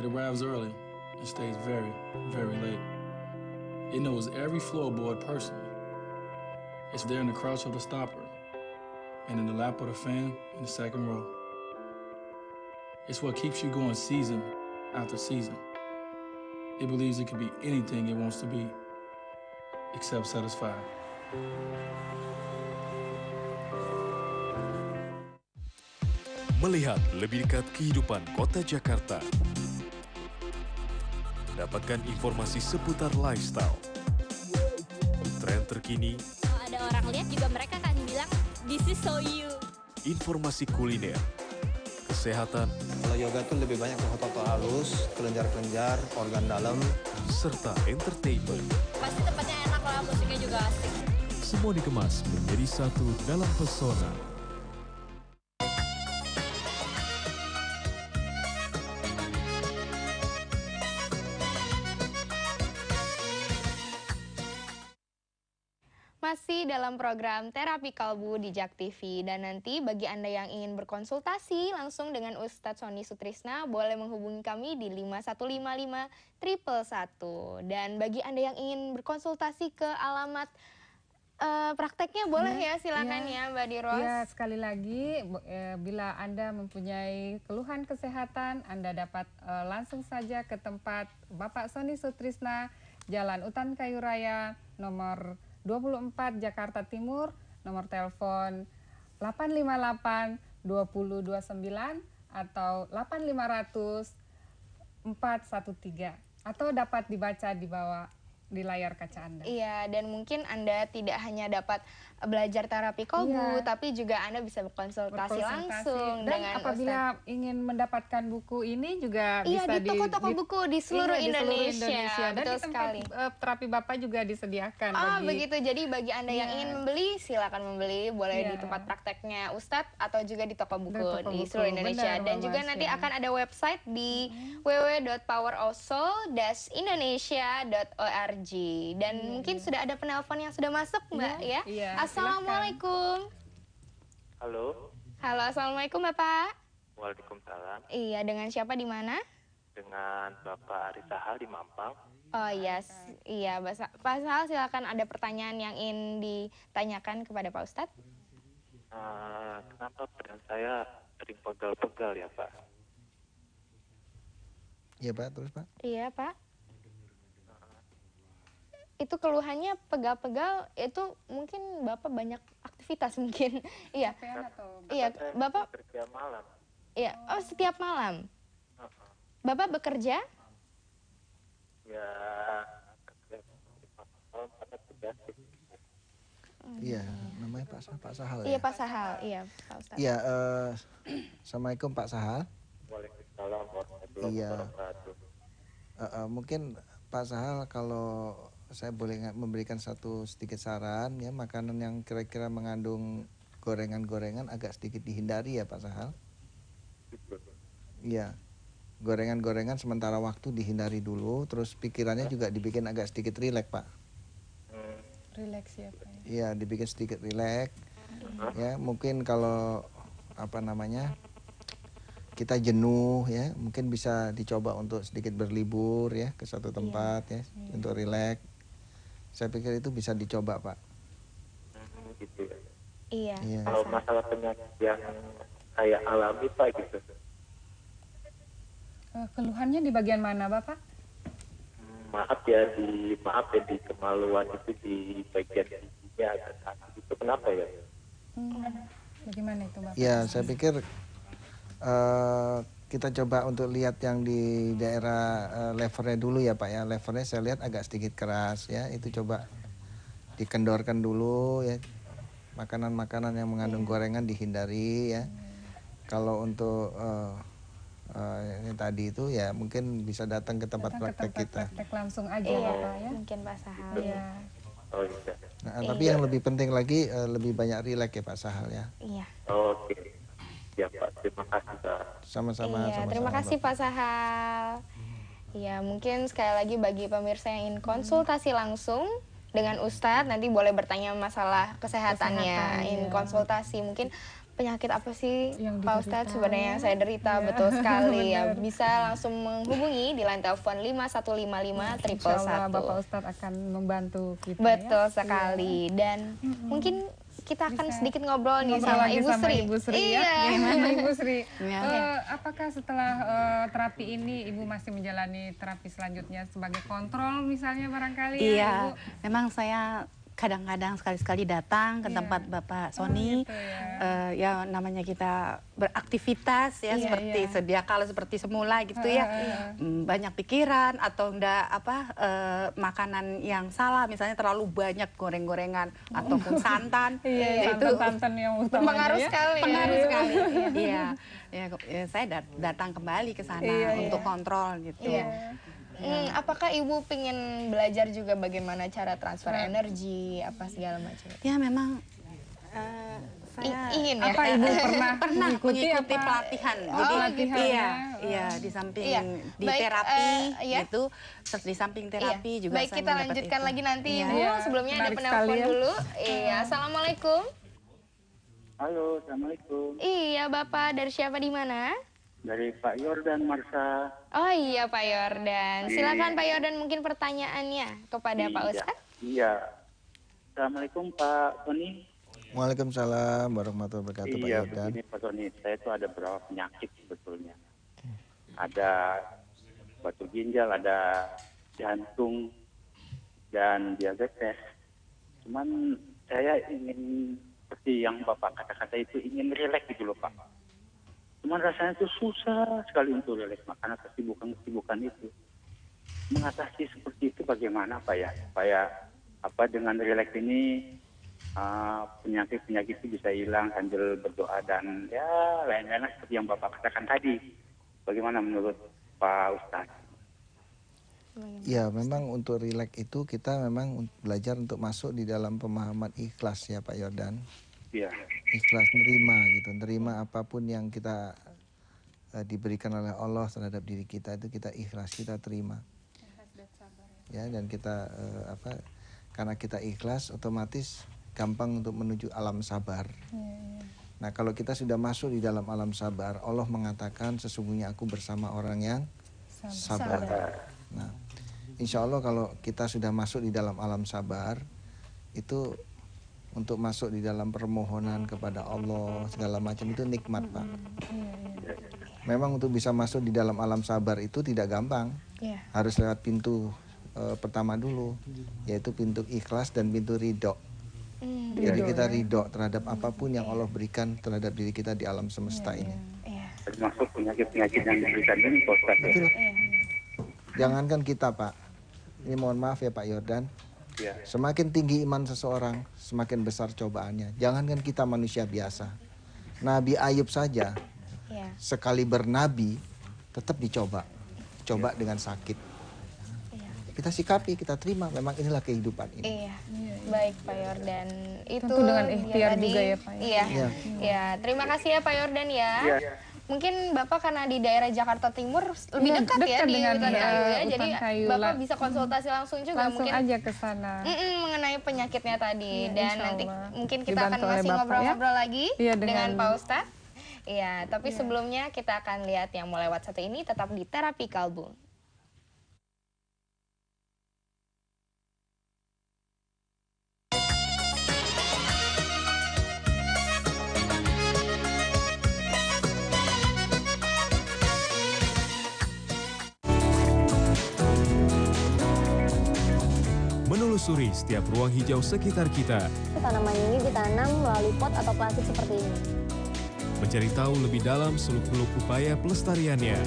It arrives early and stays very, very late. It knows every floorboard personally. It's there in the crouch of the stopper and in the lap of the fan in the second row. It's what keeps you going season after season. It believes it can be anything it wants to be, except satisfied. Melihat lebih dekat kehidupan kota Jakarta. Dapatkan informasi seputar lifestyle. Tren terkini. Kalau ada orang lihat juga mereka akan bilang, this is so you. Informasi kuliner. Kesehatan. Kalau yoga tuh lebih banyak ke otot halus, kelenjar-kelenjar, organ dalam. Serta entertainment. Pasti tempatnya enak lah, musiknya juga asik. Semua dikemas menjadi satu dalam pesona. Masih dalam program Terapi Kalbu di Jak TV, dan nanti bagi Anda yang ingin berkonsultasi langsung dengan Ustadz Sony Sutrisna boleh menghubungi kami di 5155 111. Dan bagi Anda yang ingin berkonsultasi ke alamat prakteknya boleh ya, silakan ya Mbak Diros. Ya, sekali lagi bila Anda mempunyai keluhan kesehatan, Anda dapat langsung saja ke tempat Bapak Sony Sutrisna, Jalan Utan Kayu Raya, nomor 24 Jakarta Timur, nomor telepon 858 2029 atau 8500 413, atau dapat dibaca di bawah di layar kaca Anda. Iya, dan mungkin Anda tidak hanya dapat belajar terapi kalbu, Iya. tapi juga Anda bisa berkonsultasi langsung dan dengan apabila ingin mendapatkan buku ini juga iya, bisa di toko-toko buku di seluruh iya, di seluruh Indonesia. Dan Betul di tempat sekali. terapi Bapak juga disediakan. Oh begitu, jadi bagi Anda yang Iya. ingin membeli, silakan membeli, boleh di Iya. tempat prakteknya Ustadz atau juga di toko buku Toko di buku, seluruh Indonesia. benar, Dan Mbak juga Mas, nanti ya. akan ada website di www.powerofsoul-indonesia.org. Dan mungkin sudah ada penelpon yang sudah masuk, Mbak, Iya, ya. iya, Assalamualaikum. Halo, Halo, assalamualaikum Bapak. waalaikumsalam. Iya, dengan siapa di mana? Dengan Bapak Ari Sahal di Mampang. Oh yes, iya Pak Sahal, silakan, ada pertanyaan yang ingin ditanyakan kepada Pak Ustadz. Kenapa badan saya sering pegal-pegal ya Pak? Iya Pak, terus Pak? Iya Pak. Itu keluhannya pegal-pegal, itu mungkin Bapak banyak aktivitas mungkin. Iya. Kecapean atau Iya, Saya Bapak. kerja malam. Iya, oh setiap malam. Uh-uh. Bapak bekerja? Ya, kerja malam pada tugas. Iya, namanya Pak Sahal Iya ya? Pak Sahal, iya Pak Ustadz. Iya, Assalamualaikum Pak Sahal. Waalaikumsalam warahmatullahi Iya. wabarakatuh. Mungkin Pak Sahal, kalau saya boleh memberikan satu sedikit saran ya, makanan yang kira-kira mengandung gorengan-gorengan agak sedikit dihindari ya Pak Sahal. Iya, gorengan-gorengan sementara waktu dihindari dulu, terus pikirannya juga dibikin agak sedikit rileks Pak. relax ya Pak? Iya, dibikin sedikit rileks. Ya, mungkin kalau kita jenuh ya, mungkin bisa dicoba untuk sedikit berlibur ya ke satu tempat ya, untuk rileks. Saya pikir itu bisa dicoba Pak. Gitu ya. Iya. Iya. Pak Kalau Sahal. masalah penyakit yang saya alami Pak gitu. Keluhannya di bagian mana Bapak? Maaf ya di kemaluan itu di bagian giginya agak sakit. Itu kenapa ya? Bagaimana itu Bapak? Ya, saya pikir kita coba untuk lihat yang di daerah levernya dulu ya Pak ya. Levernya saya lihat agak sedikit keras ya. Itu coba dikendorkan dulu ya. Makanan-makanan yang mengandung gorengan dihindari ya. Kalau untuk yang tadi itu ya mungkin bisa datang ke tempat Datang ke praktek tempat kita. praktek langsung aja Iya, Bapak ya. mungkin Pak Sahal. Iya. Oh iya. Nah, tapi yang lebih penting lagi lebih banyak rileks ya Pak Sahal ya. Iya. Oke. Ya Pak, terima kasih Pak. Sama-sama. Iya, sama-sama, terima kasih Pak. Pak Sahal. Iya, mungkin sekali lagi bagi pemirsa yang ingin konsultasi langsung dengan Ustadz, nanti boleh bertanya masalah kesehatannya, Kesehatan, ingin iya. konsultasi, mungkin penyakit apa sih Yang Pak diderita. Ustadz sebenarnya yang saya derita, Iya, betul sekali ya. benar. Bisa langsung menghubungi di line telepon 5155 Insya Allah Bapak 111. Ustadz akan membantu kita. Betul ya. sekali. Dan mungkin kita akan Bisa sedikit ngobrol nih Ngobrol sama lagi Ibu sama Sri. Ibu Sri Iya. ya. Gimana Ibu Sri? Iya. Apakah setelah terapi ini Ibu masih menjalani terapi selanjutnya sebagai kontrol misalnya barangkali ya Iya, Ibu? memang saya kadang-kadang sekali-sekali datang ke Iya. tempat Bapak Sony. gitu ya. Ya namanya kita beraktivitas ya Iya, seperti iya. sedia kala seperti semula gitu ya. Banyak pikiran atau enggak makanan yang salah, misalnya terlalu banyak goreng-gorengan ataupun santan. Iya, itu santan-santan yang utamanya Pengaruh ya. sekali. ya. pengaruh sekali. Iya. Ya, saya datang kembali ke sana Iya, untuk kontrol gitu. Iya. Apakah Ibu pengen belajar juga bagaimana cara transfer energi, apa segala macam? Ya memang saya Ingin ya? Apa Ibu pernah mengikuti mengikuti apa? pelatihan. Oh, Jadi pelatihan iya, ya. iya di samping Iya. di Baik, terapi iya. gitu, terus di samping terapi Iya. juga Baik, saya kita mendapat lanjutkan itu. lagi nanti Iya. Ibu. Iya, Sebelumnya ada menarik penelpon sekali ya. dulu. Iya, Assalamualaikum. Halo, Assalamualaikum. Iya, Bapak dari siapa di mana? Dari Pak Yordan Marsa. Oh iya, Pak Yordan. Silakan Pak Yordan mungkin pertanyaannya kepada Pak Ustadz. Iya. Assalamualaikum Pak Tony. Waalaikumsalam warahmatullahi wabarakatuh Pak Iya, Yordan. begini Pak Tony. Saya itu ada beberapa penyakit sebetulnya. Ada batu ginjal, ada jantung, dan diabetes. Cuman saya ingin seperti yang Bapak kata-kata itu ingin rileks gitu loh Pak. Cuman rasanya itu susah sekali untuk rileks karena kesibukan itu. Mengatasi seperti itu bagaimana Pak ya? Supaya dengan rileks ini penyakit-penyakit itu bisa hilang sambil berdoa dan ya lain-lain seperti yang Bapak katakan tadi. Bagaimana menurut Pak Ustadz? Ya, memang untuk rileks itu kita memang belajar untuk masuk di dalam pemahaman ikhlas ya Pak Yordan. Iya. Ikhlas nerima gitu, nerima apapun yang kita diberikan oleh Allah terhadap diri kita itu kita ikhlas, kita terima. Ya, dan kita karena kita ikhlas otomatis gampang untuk menuju alam sabar. Nah, kalau kita sudah masuk di dalam alam sabar, Allah mengatakan sesungguhnya aku bersama orang yang sabar. Nah, insya Allah kalau kita sudah masuk di dalam alam sabar, itu untuk masuk di dalam permohonan kepada Allah segala macam itu nikmat Pak. Memang untuk bisa masuk di dalam alam sabar itu tidak gampang. Iya. Harus lewat pintu pertama dulu, yaitu pintu ikhlas dan pintu ridho. Jadi kita ridho terhadap apapun yang Allah berikan terhadap diri kita di alam semesta ini. Iya. Termasuk penyakit-penyakit yang diberikan ini Pak Ustadz. Ya? Betul. Jangankan kita Pak, ini mohon maaf ya Pak Yordan, Iya. semakin tinggi iman seseorang, semakin besar cobaannya. Jangankan kita manusia biasa, Nabi Ayub saja Iya. sekali bernabi tetap dicoba, dengan sakit. Kita sikapi, kita terima, memang inilah kehidupan ini. Iya. Baik Pak Yordan. Itu Tentu dengan dia ikhtiar tadi. juga ya, Pak, ya. Iya. Iya. Iya. Terima kasih ya Pak Yordan ya. Iya. Mungkin Bapak karena di daerah Jakarta Timur lebih Iya, dekat ya dekat di dengan, Hutan Kayu ya. Hutan Jadi Kayu Bapak lah. bisa konsultasi langsung juga Langsung mungkin aja ke sana. mengenai penyakitnya tadi. Iya, Dan insya nanti Allah. mungkin kita akan Dibantu oleh masih Bapak, ngobrol-ngobrol lagi Iya, dengan dengan- Pak Ustadz. Iya, tapi sebelumnya kita akan lihat yang mau lewat satu ini tetap di Terapi Kalbu. Menelusuri setiap ruang hijau sekitar kita, Tanaman ini ditanam melalui pot atau plastik seperti ini. mencari tahu lebih dalam seluk-beluk upaya pelestariannya.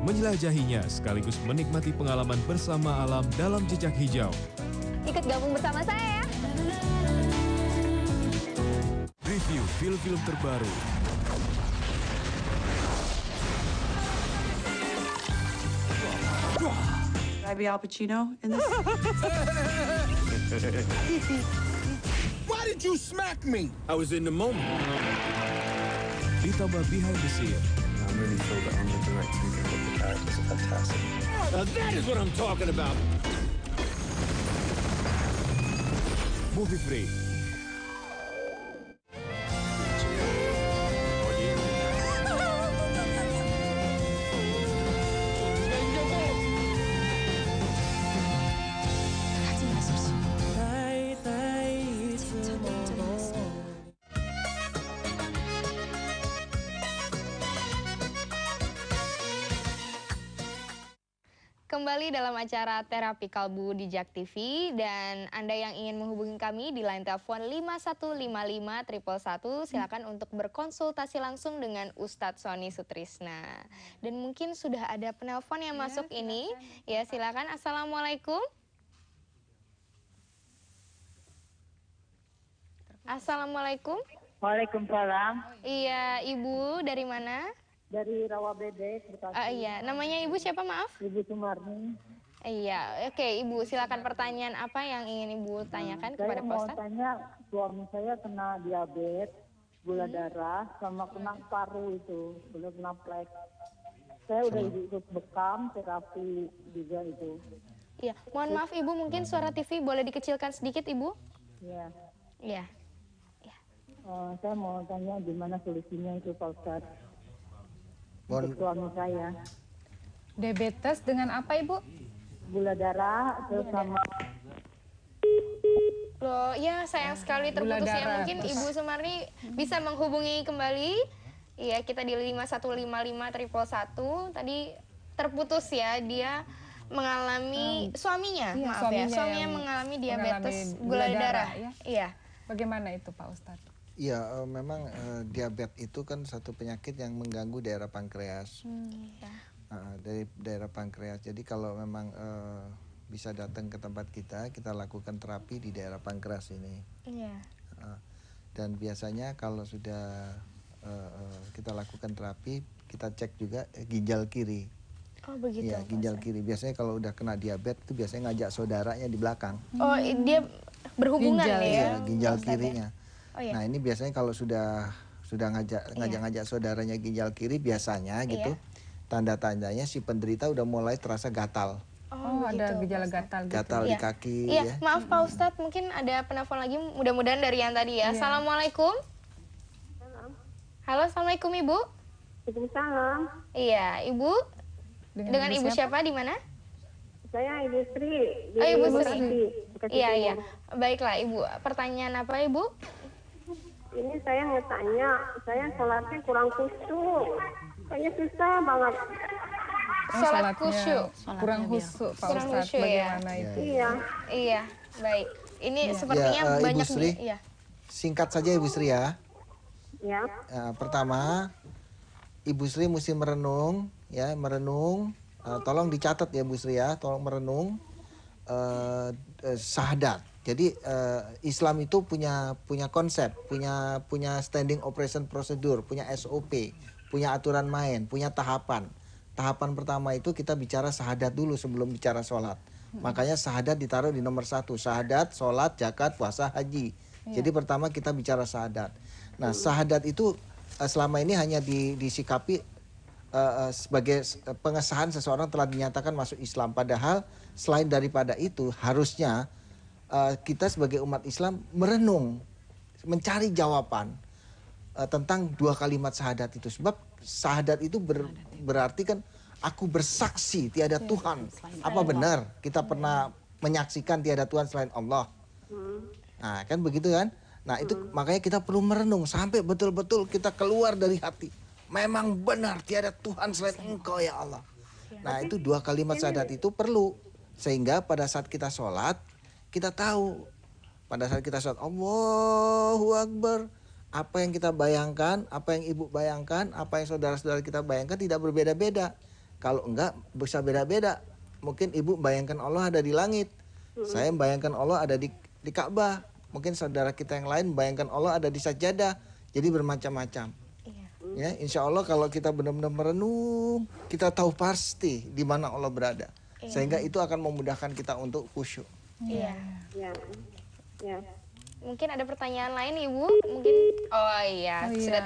Menjelajahinya sekaligus menikmati pengalaman bersama alam dalam jejak hijau. Ikut gabung bersama saya ya. Review film-film terbaru. I be Al Pacino in this? Why did you smack me? I was in the moment. Ditambah behind the scene. I really feel that I'm the director who can get the characters are fantastic. Now that is what I'm talking about. Movie Break. Kembali dalam acara Terapi Kalbu di Jak TV, dan Anda yang ingin menghubungi kami di line telepon 5155 111, silakan untuk berkonsultasi langsung dengan Ustadz Sony Sutrisna. Dan mungkin sudah ada penelpon yang masuk silakan. Ini. Ya, silakan. Assalamualaikum. Assalamualaikum. Waalaikumsalam. Iya, Ibu dari mana? Dari Rawabebek, Bekasi. Iya, namanya Ibu siapa, maaf? Ibu Sumarni. Iya, oke Ibu, silakan pertanyaan apa yang ingin Ibu tanyakan kepada Pak Ustadz? Saya mau tanya, suami saya kena diabetes, gula darah, sama kena paru itu, belum kena plek. Saya udah ikut bekam, terapi juga itu. Iya, mohon maaf Ibu, mungkin suara TV boleh dikecilkan sedikit Ibu? Iya. Iya. Saya mau tanya gimana solusinya itu Pak Ustadz? Untuk suami saya. Diabetes dengan apa Ibu? Gula darah, terus sama... Loh, ya sayang sekali terputus ya. Mungkin Ibu Sumarni bisa menghubungi kembali. Iya, kita di 5155 111. Tadi terputus ya, dia mengalami suaminya, Iya, maaf ya, suaminya mengalami diabetes gula darah. Ya? Iya. Bagaimana itu Pak Ustadz? Iya, memang diabetes itu kan satu penyakit yang mengganggu daerah pankreas. Dari daerah pankreas. Jadi kalau memang bisa datang ke tempat kita lakukan terapi di daerah pankreas ini. Iya. Dan biasanya kalau sudah kita lakukan terapi, kita cek juga ginjal kiri. Oh begitu. Iya, ginjal kiri. Biasanya kalau udah kena diabetes itu biasanya ngajak saudaranya di belakang. Oh, dia berhubungan ginjal, ya? Iya, ginjal kirinya. Oh, iya. Nah ini biasanya kalau sudah ngajak saudaranya ginjal kiri biasanya gitu, tanda-tandanya si penderita udah mulai terasa gatal. Oh, ada gejala gatal gitu. Gatal di kaki. Iya, Ya. maaf Pak Ustadz, mungkin ada penelpon lagi, mudah-mudahan dari yang tadi ya. Assalamualaikum. Halo, Assalamualaikum Ibu. Waalaikumsalam. Iya, Ibu. Dengan Ibu siapa? Di mana? Saya Ibu Sri. Oh, Ibu Sri. Bekasi Iya, Timur. iya. Baiklah Ibu, pertanyaan apa Ibu? Ini saya ngetanya, saya sholatnya kurang khusyuk. Kayaknya susah banget. Sholat khusyuk. Kurang khusyuk Pak Kurang Ustadz, khusyuk ya. bagaimana itu? Iya. Iya, baik. Ini sepertinya banyak Ibu Sri, iya. singkat saja Ibu Sri ya. Ya. Pertama, Ibu Sri mesti merenung, ya merenung. Tolong dicatat ya Bu Sri ya, tolong merenung syahadat. Jadi Islam itu punya konsep, punya standing operation procedure, punya SOP, punya aturan main, punya tahapan. Tahapan pertama itu kita bicara syahadat dulu sebelum bicara sholat. Makanya syahadat ditaruh di nomor 1. Syahadat, sholat, zakat, puasa, haji. Jadi pertama kita bicara syahadat. Nah syahadat itu selama ini hanya disikapi sebagai pengesahan seseorang telah dinyatakan masuk Islam. Padahal selain daripada itu harusnya kita sebagai umat Islam merenung, mencari jawaban tentang dua kalimat syahadat itu. Sebab syahadat itu berarti kan aku bersaksi tiada Tuhan. Apa benar kita pernah menyaksikan tiada Tuhan selain Allah? Nah kan begitu kan? Nah itu makanya kita perlu merenung sampai betul-betul kita keluar dari hati. Memang benar tiada Tuhan selain Engkau ya Allah. Nah itu dua kalimat syahadat itu perlu. Sehingga pada saat kita sholat, kita tahu. Pada saat kita sholat, Allahu Akbar. Apa yang kita bayangkan, apa yang ibu bayangkan, apa yang saudara-saudara kita bayangkan tidak berbeda-beda. Kalau enggak bisa beda-beda. Mungkin ibu bayangkan Allah ada di langit. Saya bayangkan Allah ada di Ka'bah. Mungkin saudara kita yang lain bayangkan Allah ada di sajadah. Jadi bermacam-macam. Ya, insya Allah kalau kita benar-benar merenung, kita tahu pasti di mana Allah berada. Sehingga itu akan memudahkan kita untuk khusyuk. Iya. Ya. Mungkin ada pertanyaan lain Ibu? Mungkin sudah